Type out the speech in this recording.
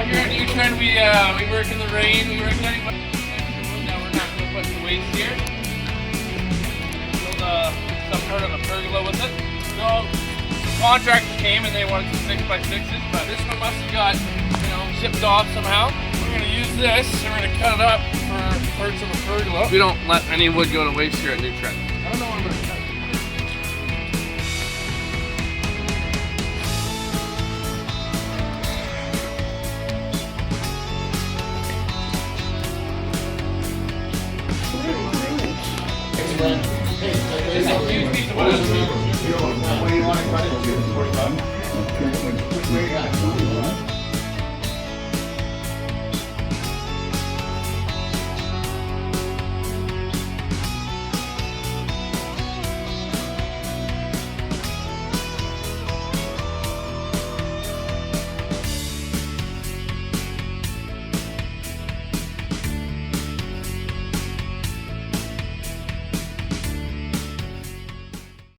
here at New Trend, we work in the rain, we work anyway. Now we're not going to put the waste here. Build some sort of a pergola with it. So, contractor came and they wanted some 6x6s, but this one must have got, shipped off somehow. We're going to use this and we're going to cut it up for parts of a pergola. We don't let any wood go to waste here at New Trend. I don't know what I'm going to cut. It's a huge piece of wood. What do you want to cut it to? 45? Which way you got it?